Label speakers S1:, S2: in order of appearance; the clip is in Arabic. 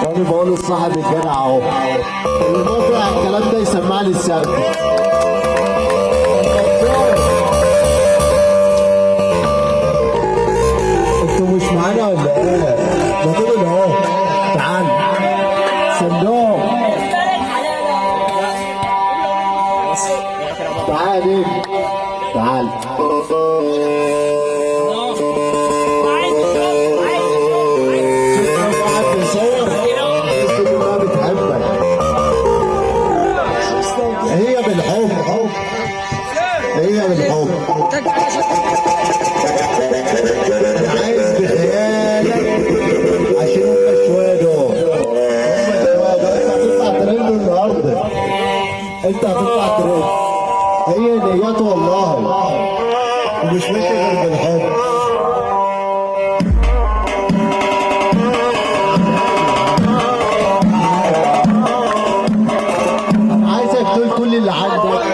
S1: وانا بقول لصاحب الجدع اهو الموقع الكلام ده يسمع لي السقف. انتوا مش معانا ولا ايه؟ ما تقولوا اهو. تعال صندوق. تعال ايه؟ تعال. هي بالحب، هي بالحب. انا عايز بخيالك عشان هم شويه دول، هم شويه دول. انت هتطلع ترند النهارده، انت هتطلع ترند. هي نيات والله ومش ماشي غير بالحب. عايزك تقول كل اللي عندك.